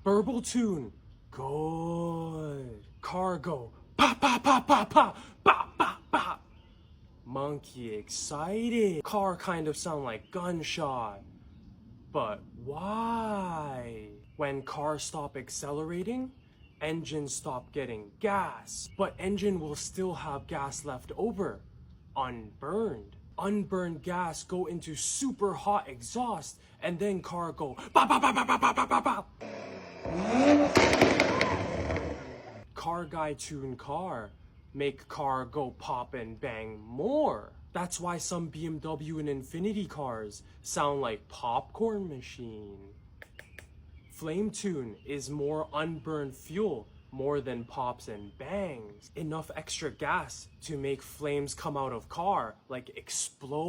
Burble tune. Good. Car go. Pa pa pa pa pa pa pa pa. Monkey excited. Car kind of sound like gunshot. But why? When cars stop accelerating, engines stop getting gas. But engine will still have gas left over. Unburned. Unburned gas go into super hot exhaust and then car go ba ba ba ba ba ba ba ba ba. Car guy tune car. Make car go pop and bang more. That's why some BMW and Infiniti cars sound like popcorn machine. Flame tune is more unburned fuel, more than pops and bangs. Enough extra gas to make flames come out of car like explosion.